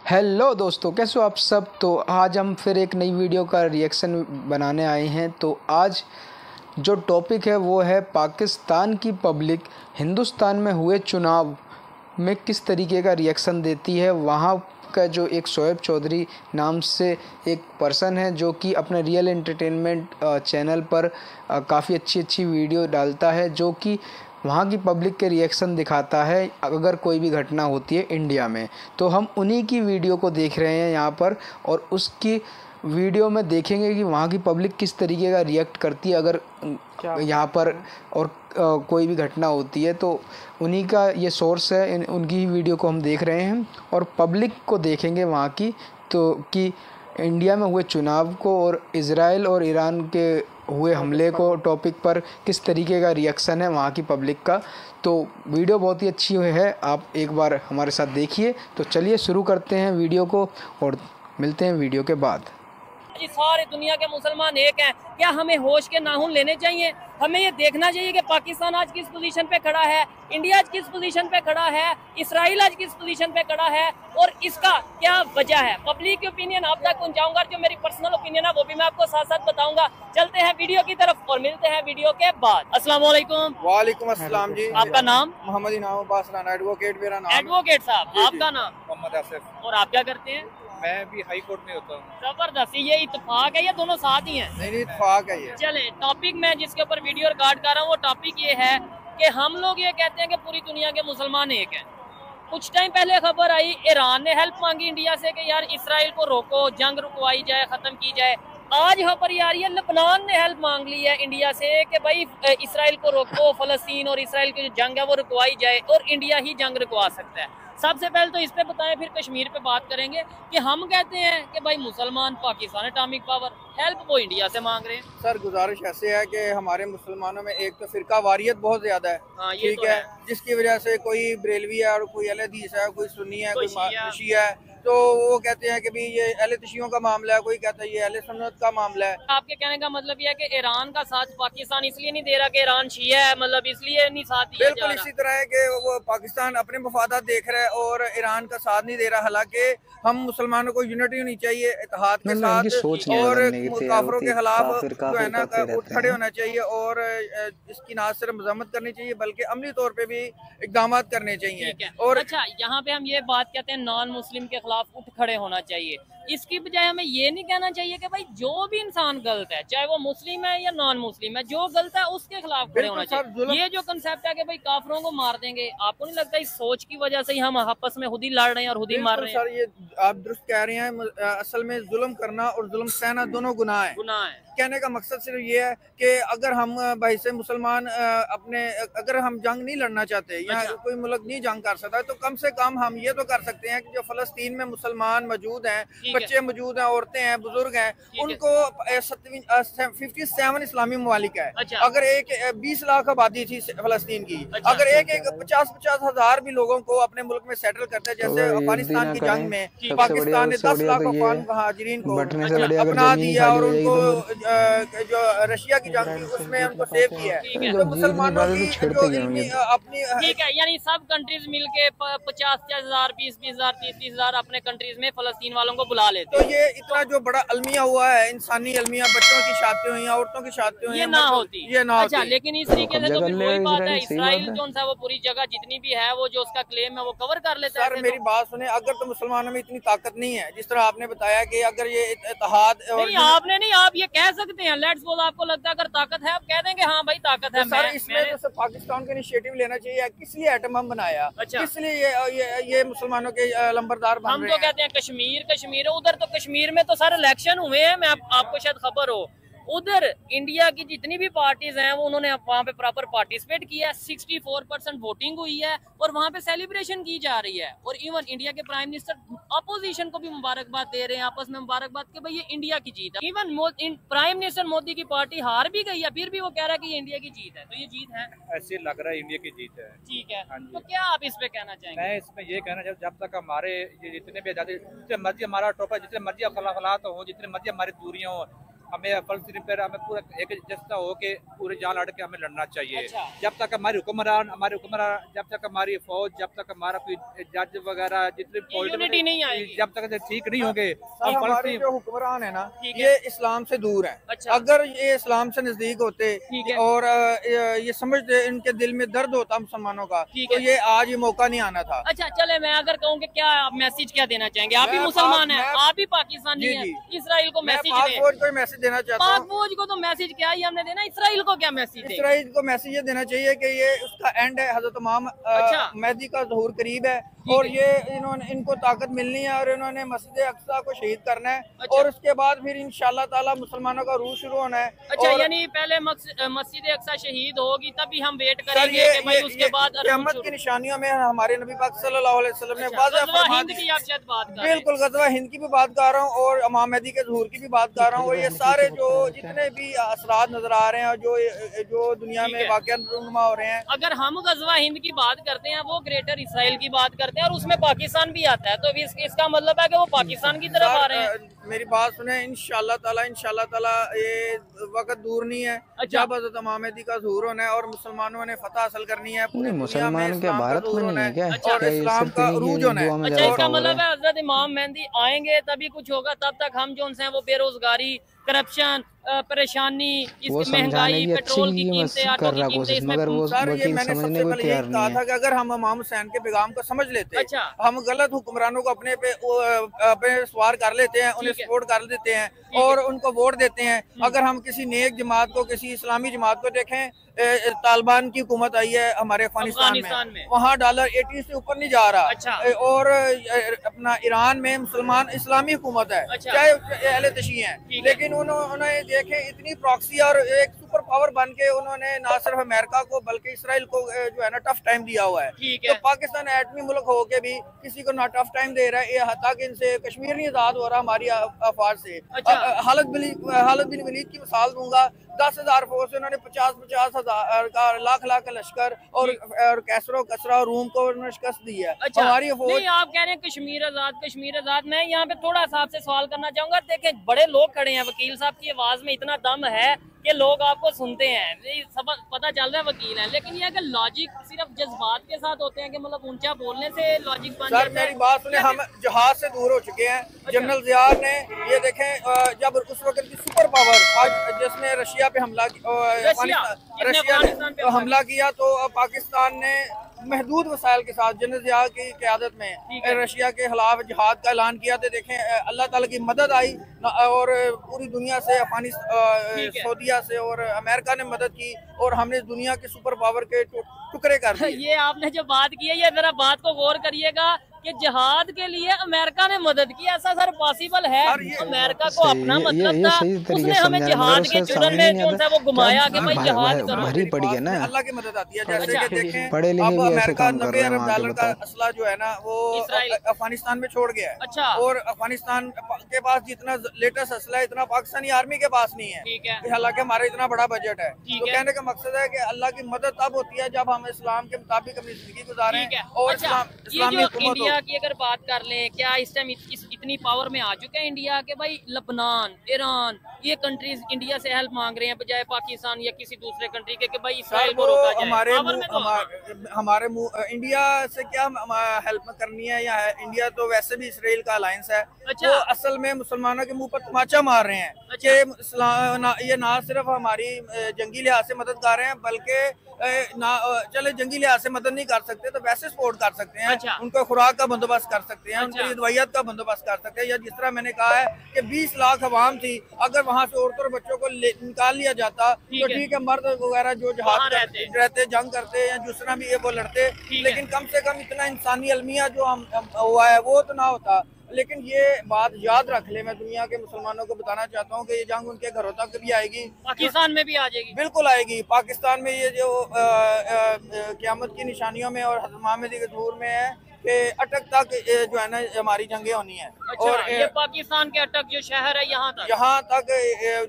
Hello दोस्तों, कैसे हो आप सब। तो आज हम फिर एक नई वीडियो का रिएक्शन बनाने आए हैं। तो आज जो टॉपिक है वो है पाकिस्तान की पब्लिक हिंदुस्तान में हुए चुनाव में किस तरीके का रिएक्शन देती है। वहाँ का जो एक शोएब चौधरी नाम से एक पर्सन है जो कि अपने रियल एंटरटेनमेंट चैनल पर काफ़ी अच्छी वीडियो डालता है, जो कि वहाँ की पब्लिक के रिएक्शन दिखाता है अगर कोई भी घटना होती है इंडिया में। तो हम उन्हीं की वीडियो को देख रहे हैं यहाँ पर, और उसकी वीडियो में देखेंगे कि वहाँ की पब्लिक किस तरीके का रिएक्ट करती है अगर यहाँ पर और कोई भी घटना होती है। तो उन्हीं का ये सोर्स है, उनकी ही वीडियो को हम देख रहे हैं और पब्लिक को देखेंगे वहाँ की, तो कि इंडिया में हुए चुनाव को और इज़राइल और ईरान के हुए हमले को टॉपिक पर किस तरीके का रिएक्शन है वहाँ की पब्लिक का। तो वीडियो बहुत ही अच्छी है, आप एक बार हमारे साथ देखिए। तो चलिए शुरू करते हैं वीडियो को और मिलते हैं वीडियो के बाद। सारी दुनिया के मुसलमान एक हैं। क्या हमें होश के नाखून लेने चाहिए? हमें ये देखना चाहिए कि पाकिस्तान आज किस पोजीशन पे खड़ा है, इंडिया आज किस पोजीशन पे खड़ा है, इसराइल आज किस पोजीशन पे खड़ा है और इसका क्या वजह है। पब्लिक की ओपिनियन आप तक पहुंचाऊंगा, जो मेरी पर्सनल ओपिनियन है वो भी मैं आपको साथ साथ बताऊंगा। चलते हैं वीडियो की तरफ और मिलते हैं वीडियो के बाद। अस्सलाम वालेकुम। वालेकुम अस्सलाम जी। आपका नाम? मोहम्मद इनाम अब्बास राना, एडवोकेट मेरा नाम। एडवोकेट साहब, आपका नाम? मोहम्मद आसिफ। और आप क्या करते हैं? मैं भी हाई कोर्ट में होता हूँ। जबरदस्त, ये इत्तेफाक है या दोनों साथ ही हैं? नहीं, इत्तेफाक है ये। चले टॉपिक मैं जिसके ऊपर वीडियो रिकॉर्ड कर रहा हूँ वो टॉपिक ये है कि हम लोग ये कहते हैं कि पूरी दुनिया के मुसलमान एक हैं। कुछ टाइम पहले खबर आई ईरान ने हेल्प मांगी इंडिया से कि यार इसराइल को रोको, जंग रुकवाई जाए, खत्म की जाए। आज खबर ये आ रही है लेबनान ने हेल्प मांग ली है इंडिया से कि भाई इसराइल को रोको, फलस्तीन और इसराइल की जो जंग है वो रुकवाई जाए और इंडिया ही जंग रुकवा सकता है। सबसे पहले तो इस पे बताएं, फिर कश्मीर पे बात करेंगे कि हम कहते हैं कि भाई मुसलमान पाकिस्तान एटॉमिक पावर, हेल्प वो इंडिया से मांग रहे हैं। सर गुजारिश ऐसे है कि हमारे मुसलमानों में एक तो फिरका वारियत बहुत ज्यादा है। हाँ, ये ठीक तो है, जिसकी वजह से कोई बरेलवी है और कोई अहले हदीस है, कोई सुन्नी है, कोई शिया है। तो वो कहते हैं कि भी ये अहले तशियों का मामला है, कोई कहता है ये अहले सुन्नत का मामला है। आपके कहने का मतलब ये है कि ईरान का साथ पाकिस्तान इसलिए नहीं दे रहा कि ईरान शिया है, मतलब इसलिए नहीं साथ दिया जा रहा। बिल्कुल इसी तरह है कि वो पाकिस्तान अपने मफादात देख रहा है और ईरान का साथ नहीं दे रहा। हालांकि हम मुसलमानों को यूनिटी होनी चाहिए इत्तेहाद के साथ और काफरों के खिलाफ जो है ना उठ खड़े होना चाहिए और इसकी ना सिर्फ मजम्मत करनी चाहिए बल्कि अमली तौर पे भी इकदाम करने चाहिए। और अच्छा, यहाँ पे हम ये बात कहते हैं नॉन मुस्लिम के खिलाफ उठ खड़े होना चाहिए। इसकी बजाय हमें ये नहीं कहना चाहिए कि भाई जो भी इंसान गलत है, चाहे वो मुस्लिम है या नॉन मुस्लिम है, जो गलत है उसके खिलाफ खड़े होना चाहिए। ये जो कंसेप्ट है कि भाई काफरों को मार देंगे, आपको नहीं लगता इस सोच की वजह से ही हम आपस में खुद ही लड़ रहे हैं और खुद ही मार रहे हैं? सर ये आप दुरुस्त कह रहे हैं। असल में जुल्म करना और जुल्म सहना दोनों गुनाह है। कहने का मकसद सिर्फ ये है कि अगर हम भाई से मुसलमान अगर हम जंग नहीं लड़ना चाहते या कोई मुल्क नहीं जंग कर सकता, तो कम से कम हम ये तो कर सकते हैं कि जो फलस्तीन में मुसलमान मौजूद हैं, बच्चे मौजूद हैं, औरतें हैं, बुजुर्ग हैं, उनको 57 इस्लामी ममालिक है। अगर एक 20 लाख आबादी थी फलस्तीन की, अगर एक 50-50 हजार भी लोगों को अपने मुल्क में सेटल करते हैं, जैसे अफगानिस्तान की जंग में पाकिस्तान ने 10 लाख अफगान महाजिरीन को अपना दिया और उनको जो रशिया की जंग थी उसमें उनको सेव किया है। तो मुसलमानों की जो अपनी ठीक है, यानी सब कंट्रीज मिलके 50,000, 20,000, 30,000 अपने कंट्रीज में फलस्तीन वालों को बुला लेते। तो ये इतना जो बड़ा अलमिया हुआ है, इंसानी अलमिया, बच्चों की शादी हुई, औरतों की शादी हुई, ये ना होती, ये ना अच्छा, लेकिन इस तरीके से तो वही बात है, इसराइल जो है वो पूरी जगह जितनी भी है वो जो उसका क्लेम है वो कवर कर लेता है। सर मेरी बात सुने, अगर तो मुसलमानों में इतनी ताकत नहीं है जिस तरह आपने बताया कि अगर ये इत्तेहाद आपने नहीं, आप ये कह सकते हैं लेट्स सपोज आपको लगता है अगर ताकत है आप कह देंगे हाँ भाई ताकत है। सर इसमें तो पाकिस्तान का इनिशिएटिव लेना चाहिए। किस लिए एटम बम बनाया? अच्छा, किस लिए ये मुसलमानों के लंबरदार बन रहे हैं? हम तो कहते हैं कश्मीर उधर तो कश्मीर में तो सारे इलेक्शन हुए हैं, मैं आपको शायद खबर हो, उधर इंडिया की जितनी भी पार्टीज हैं वो उन्होंने वहाँ पे प्रॉपर पार्टिसिपेट किया है। 64% वोटिंग हुई है और वहाँ पे सेलिब्रेशन की जा रही है। और इवन इंडिया के प्राइम मिनिस्टर अपोजिशन को भी मुबारकबाद दे रहे हैं, आपस में मुबारकबाद के भाई ये इंडिया की जीत है। इवन प्राइम मिनिस्टर मोदी की पार्टी हार भी गई है, फिर भी वो कह रहा है कि ये इंडिया की जीत है। तो ये जीत है, ऐसे लग रहा है इंडिया की जीत है। ठीक है, तो क्या आप इस पे कहना चाहेंगे? मैं इसमें ये कहना चाहूँ, जब तक हमारे जितने भी आजादी, जितने मर्जी हमारा टोपा, जितने मर्जी खलाफलात हो, जितने मर्जी हमारी दूरियां हो, हमें फलस्तीन पर हमें पूरा एक जैसा हो के पूरे जान लड़ के हमें लड़ना चाहिए। अच्छा। जब तक हमारे हुक्मरान जब तक हमारी फौज, जब तक हमारा कोई जज वगैरह जितने यूनिटी नहीं आएगी, जब तक ठीक नहीं होंगे हम हमारे जो हुक्मरान है ना ठीक ये इस्लाम से दूर है। अच्छा। अगर ये इस्लाम से नजदीक होते ठीक है। और ये समझते इनके दिल में दर्द होता मुसलमानों का ठीक तो है। ये आज ये मौका नहीं आना था। अच्छा चले, मैं अगर कहूँ कि क्या मैसेज क्या देना चाहेंगे? आप भी मैं मुसलमान हैं, मैं- आप भी पाकिस्तानी जी, हैं, जी। इसराइल को मैं मैसेज पाक दें। फौज को मैसेज देना चाहता पाक हूँ। फौज को तो मैसेज क्या ही हमने देना, इसराइल को क्या मैसेज दें? इसराइल को मैसेज ये देना चाहिए कि ये उसका एंड है, हजरत इमाम अच्छा। मेहदी का ज़हूर करीब है और ये इनको ताकत मिलनी है और इन्होंने मस्जिद अक्सा को शहीद करना है। अच्छा। और उसके बाद फिर इंशाल्लाह ताला मुसलमानों का रूह शुरू होना है। अच्छा, और यानी पहले मस्जिद अक्सा शहीद होगी तभी हम वेट सर करेंगे कि भाई उसके बाद क़यामत की निशानियों में हमारे नबी पाक सल्लल्लाहु अलैहि वसल्लम ने वाज़ेह गज़वा फरमा हिंद दी। की आप शायद बात कर रहे हैं। बिल्कुल गज़वा हिंद की भी बात कर रहा हूँ और इमाम मेहदी के ज़हूर की भी बात कर रहा हूँ। और ये सारे जो जितने भी असरात नजर आ रहे हैं और जो दुनिया ठीक में है। वाक़या नुमा हो रहे हैं। अगर हम गज़वा हिंद की बात करते हैं, वो ग्रेटर इसराइल की बात करते हैं और उसमें पाकिस्तान भी आता है, तो इसका मतलब है कि वो पाकिस्तान की तरफ आ रहे हैं। मेरी बात सुने, इंशाल्लाह ताला ये वक्त दूर नहीं है अच्छा। जब हज़रत इमाम मेहदी का ज़हूर होना है और मुसलमानों ने फतह हासिल करनी है। पूरी नहीं, दुनिया में मुसलमान क्या इस्लाम का भारत ज़हूर में होना नहीं है क्या? अच्छा। और क्या ये इस्लाम सिर्फ का इन्हीं की अरूज होना है। दुआ में अच्छा, ज़्यादा इसका पावर मतलब है? है हजरत इमाम मेहदी आएंगे तभी कुछ होगा, तब तक हम जो हैं वो बेरोजगारी, करप्शन, परेशानी, वो इस समझाने महंगाई, की अच्छी पेट्रोल की की कीमतें, आटो कर की रहा कीमतें, कोशिश, इसमें मगर वो सर ये वकील मैंने समझने सबसे को पहले यही तैयार कहा नहीं था है। कि अगर हम इमाम हुसैन के पैगाम को समझ लेते, अच्छा। हम गलत हुक्मरानों को अपने पे सवार कर लेते हैं, उन्हें ठीक है। सपोर्ट कर देते हैं है। और उनको वोट देते हैं। अगर हम किसी नेक जमात को, किसी इस्लामी जमात को देखें, तालिबान की हुकूमत आई है हमारे अफगानिस्तान में, वहाँ डॉलर 80 से ऊपर नहीं जा रहा। अच्छा। और अपना ईरान में मुसलमान इस्लामी हुकूमत है, अच्छा। चाहे अहले तशी हैं, लेकिन उन्होंने देखे इतनी प्रॉक्सी और एक सुपर पावर बन के उन्होंने ना सिर्फ अमेरिका को बल्कि इसराइल को जो है ना टफ टाइम दिया हुआ है। ठीक है। तो पाकिस्तान एटमी मुल्क होके भी किसी को ना टफ टाइम दे रहा है। ये हत्ता कि इनसे कश्मीर नहीं आजाद हो रहा हमारी अफवाज से। अच्छा। खालिद बिन वलीद की मिसाल दूंगा, 10,000 फोर्स से उन्होंने 50,000 का लाख का लश्कर और कैसरो कसरा रूम को उन्होंने शिकस्त दी है। अच्छा। हमारी फौज नहीं, आप कह रहे हैं कश्मीर आजाद। मैं यहाँ पे थोड़ा सा आपसे सवाल करना चाहूंगा। देखें, बड़े लोग खड़े हैं, वकील साहब की आवाज में इतना दम है कि लोग आपको सुनते हैं, सब पता चल रहा है वकील हैं, लेकिन ये अगर लॉजिक सिर्फ जज्बात के साथ होते हैं कि मतलब ऊंचा बोलने से लॉजिक बन सर जाता है। मेरी बात सुने, हम जहाज से दूर हो चुके हैं। जनरल ज़ियार ने ये देखें, जब उस वक्त की सुपर पावर जिसने रशिया पे हमला अफगानिस्तान पे हमला किया, तो पाकिस्तान ने महदूद वसाइल के साथ जनरल ज़िया की क़यादत में रशिया के खिलाफ जिहाद का ऐलान किया। तो देखें अल्लाह ताला की मदद आई और पूरी दुनिया से सऊदीया से और अमेरिका ने मदद की और हमने दुनिया के सुपर पावर के टुकड़े कर दिए। ये आपने जो बात की है, ये जरा बात को गौर करिएगा कि जिहाद के लिए अमेरिका ने मदद की। ऐसा सर पॉसिबल है? अमेरिका को अपना मतलब था, उसने हमें जिहाद के चुरन में जो है वो घुमाया कि भाई जिहाद करो। भरी पड़ी है ना, अल्लाह की मदद आती है। जैसे कि देखें, पढ़े लिखे अब भी ऐसे अमेरिका काम कर रहे हैं 90 वहाँ अरब के, डॉलर का बताओ। असला जो है ना वो अफगानिस्तान में छोड़ गया है। अच्छा। और अफगानिस्तान के पास जितना लेटेस्ट असला है इतना पाकिस्तानी आर्मी के पास नहीं है। ठीक है। हालांकि हमारा इतना बड़ा बजट है। ठीक तो है। कहने का मकसद है कि अल्लाह की मदद तब होती है जब हम इस्लाम के मुताबिक अपनी जिंदगी गुजारें। ठीक है। और अच्छा, इस्लामी ये जो हुकूमत इंडिया हो। की अगर बात कर लें, क्या इस टाइम इतनी पावर में आ चुका है इंडिया के भाई लबनान, ईरान, ये कंट्रीज इंडिया से हेल्प मांग रहे हैं बजाय पाकिस्तान या किसी दूसरे कंट्री के कि भाई इसराइल को रोका जाए? हमारे इंडिया से क्या हेल्प करनी है? या इंडिया तो वैसे भी इसराइल का अलायंस है। अच्छा। वो असल में मुसलमानों के मुंह पर तमाचा मार रहे हैं। अच्छा। कि ये ना सिर्फ हमारी जंगी लिहाज से मदद कर रहे हैं बल्कि चले जंगी लिहाज से मदद नहीं कर सकते तो वैसे सपोर्ट कर सकते हैं। अच्छा। उनको खुराक का बंदोबस्त कर सकते हैं। अच्छा। उनकी दवाइयात का बंदोबस्त कर सकते हैं। या जिस तरह मैंने कहा है कि 20 लाख अवाम थी, अगर वहाँ से औरतों और बच्चों को निकाल लिया जाता तो ठीक है, मर्द वगैरह जो जहाज रहते जंग करते या जिस तरह भी ये वो लड़ते, लेकिन कम से कम इतना इंसानी अलमिया जो हम हुआ है वो तो ना होता। लेकिन ये बात याद रख ले, मैं दुनिया के मुसलमानों को बताना चाहता हूँ कि ये जंग उनके घरों तक भी आएगी, पाकिस्तान में भी आ जाएगी। बिल्कुल आएगी। पाकिस्तान में ये जो क़यामत की निशानियों में और हज़रत इमाम मेहदी के ज़हूर में है कि अटक तक जो है ना हमारी जंगें होनी है। अच्छा, और ये पाकिस्तान के अटक जो शहर है यहाँ तक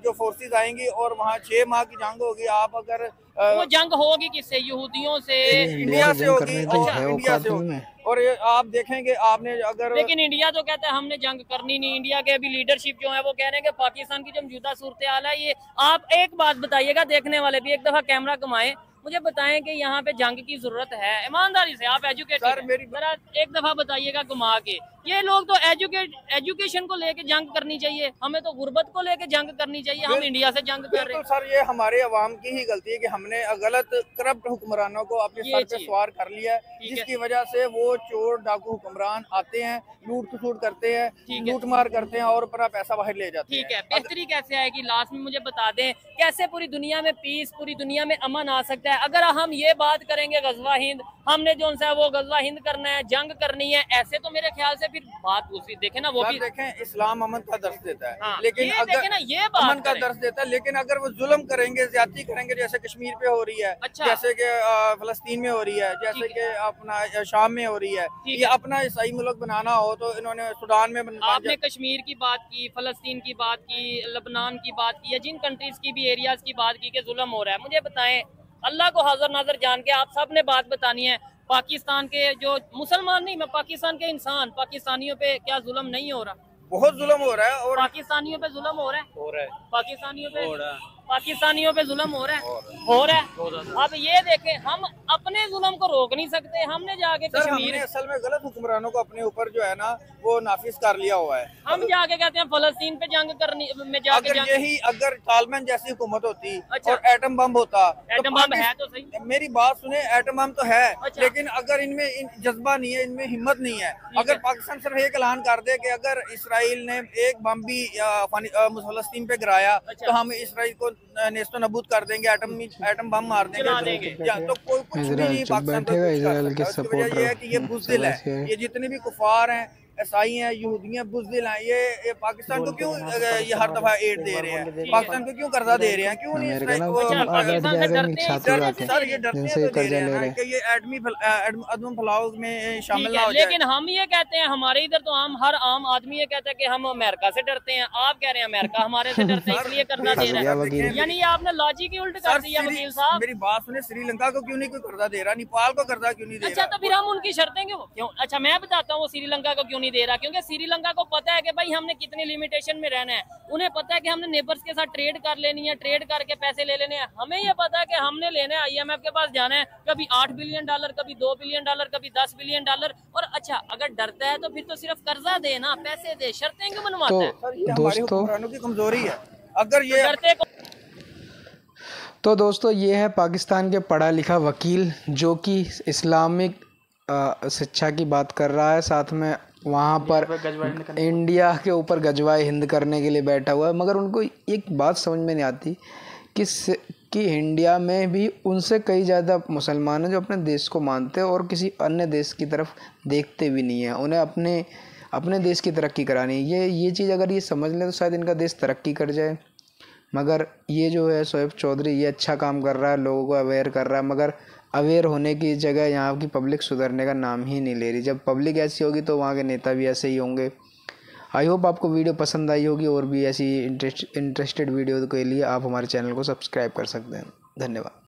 जो फोर्सेस आएंगी और वहाँ 6 माह की जंग होगी। आप अगर वो जंग होगी किससे? यहूदियों से? इंडिया से होगी। इंडिया से होगी। और आप देखेंगे आपने अगर, लेकिन इंडिया तो कहता है हमने जंग करनी नहीं। इंडिया के अभी लीडरशिप जो है वो कह रहे हैं कि पाकिस्तान की जो मौजूदा सूरत हाल है ये। आप एक बात बताइएगा, देखने वाले भी एक दफा कैमरा घुमाएं, मुझे बताएं कि यहाँ पे जंग की जरूरत है? ईमानदारी से, आप एजुकेटेड हैं, जरा एक दफा बताइएगा घुमा के। ये लोग तो एजुकेशन को लेके जंग करनी चाहिए, हमें तो गुर्बत को लेके जंग करनी चाहिए। हम इंडिया से जंग कर रहे हैं। सर ये हमारे अवाम की ही गलती है कि हमने गलत करप्ट हुक्मरानों को अपने सर पे सवार कर लिया है, जिसकी वजह से वो चोर डाकू हुक्मरान आते हैं, लूट खसूट करते हैं, लूट मार करते हैं और अपना पैसा बाहर ले जाते हैं। ठीक है, बेहतरी कैसे आएगी? लास्ट में मुझे बता दें, कैसे पूरी दुनिया में पीस, पूरी दुनिया में अमन आ सकता है? अगर हम ये बात करेंगे गजवा हिंद, हमने जो है वो गजवा हिंद करना है, जंग करनी है, ऐसे तो मेरे ख्याल से फिर बात दूसरी देखें ना। वो भी देखें, इस्लाम अमन का दर्ज देता है। हाँ, लेकिन अगर ना ये बात अमन का दर्ज देता है, लेकिन अगर वो जुल्म करेंगे, ज्यादती करेंगे, जैसे कश्मीर पे हो रही है, जैसे कि फलस्तीन में हो रही है, जैसे कि अपना शाम में हो रही है, ये अपना ईसाई मुल्क बनाना हो तो इन्होंने सुडान में आपने कश्मीर की बात की, फलस्तीन की बात की, लबनान की बात की, या जिन कंट्रीज की भी एरियाज की बात की कि जुल्म हो रहा है, मुझे बताएं, अल्लाह को हाजिर नाजर जान के आप सब ने बात बतानी है, पाकिस्तान के जो मुसलमान नहीं, मैं पाकिस्तान के इंसान, पाकिस्तानियों पे क्या जुल्म नहीं हो रहा? बहुत जुल्म हो रहा है। और पाकिस्तानियों पे जुल्म हो रहा है, पाकिस्तानियों पे जुल्म हो रहा है। अब ये देखें, हम अपने जुल्म को रोक नहीं सकते, हमने जाके कश्मीर, असल में गलत हुक्मरानों को अपने ऊपर जो है ना वो नाफिज कर लिया हुआ है। हम जाके कहते हैं फलस्तीन पे जंग करनी में जाके अगर तालिबान जैसी हुकूमत होती और एटम बम होता, एटम बम है तो सही, मेरी बात सुने, एटम बम तो है, लेकिन अगर इनमें जज्बा नहीं है, इनमें हिम्मत नहीं है। अगर पाकिस्तान सिर्फ एक ऐलान कर दे कि अगर इसराइल ने एक बम भी फलस्तीन पे गिराया तो हम इसराइल को नेस्तो नबूद कर देंगे, एटम बम मार देंगे, तो कोई कुछ भी नहीं पाकिस्तान को। ये है कि ये बुज़दिल है, ये जितने भी कुफार हैं, ईसाई हैं, यहूदियाँ बुज़दिल हैं, ये पाकिस्तान को क्यों ये हर दफा एड दे रहे हैं, पाकिस्तान को क्यों कर्जा दे रहे हैं, क्यों नहीं इसराइल को? सर ये डरते हैं तो दे रहे हैं कि ये अदम फलाव में शामिल ना हो जाए। लेकिन हम ये कहते हैं, हमारे इधर तो हर आम आदमी ये कहता है कि हम अमेरिका से डरते हैं, आप कह रहे हैं अमेरिका हमारे से डरते हैं इसलिए कर्जा दे रहा है, यानी आपने लॉजिक ही उल्ट कर दिया वकील साहब। मेरी बात सुने, श्रीलंका को क्यों नहीं कोई कर्जा दे रहा, नेपाल को कर्जा क्यों नहीं दे रहा? अच्छा, तो फिर हम उनकी शर्तें क्यों? अच्छा मैं बताता हूँ वो श्रीलंका को क्यों नहीं दे रहा, क्योंकि श्रीलंका को पता है कि भाई हमने कितनी लिमिटेशन में रहना है, उन्हें पता है कि हमने नेबर्स के साथ ट्रेड कर लेनी है, ट्रेड करके पैसे ले लेने हैं। हमें ये पता है कि हमने लेना है, IMF के पास जाना है, कभी $8 बिलियन, कभी $2 बिलियन, कभी $10 बिलियन। और अच्छा अगर डरता है तो फिर तो सिर्फ कर्जा दे ना, पैसे दे, शर्तें क्यों बनवाता है? दोस्तों की कमजोरी है अगर ये डरते को। तो दोस्तों ये है पाकिस्तान के पढ़ा लिखा वकील जो कि इस्लामिक शिक्षा की बात कर रहा है, साथ में वहाँ पर इंडिया के ऊपर गजवाए हिंद करने के लिए बैठा हुआ है। मगर उनको एक बात समझ में नहीं आती कि इंडिया में भी उनसे कई ज़्यादा मुसलमान हैं जो अपने देश को मानते हैं और किसी अन्य देश की तरफ देखते भी नहीं हैं। उन्हें अपने देश की तरक्की करानी है। ये चीज़ अगर ये समझ लें तो शायद इनका देश तरक्की कर जाए। मगर ये जो है शोएब चौधरी ये अच्छा काम कर रहा है, लोगों को अवेयर कर रहा है, मगर अवेयर होने की जगह यहाँ की पब्लिक सुधरने का नाम ही नहीं ले रही। जब पब्लिक ऐसी होगी तो वहाँ के नेता भी ऐसे ही होंगे। आई होप आपको वीडियो पसंद आई होगी, और भी ऐसी इंटरेस्टेड वीडियो के लिए आप हमारे चैनल को सब्सक्राइब कर सकते हैं। धन्यवाद।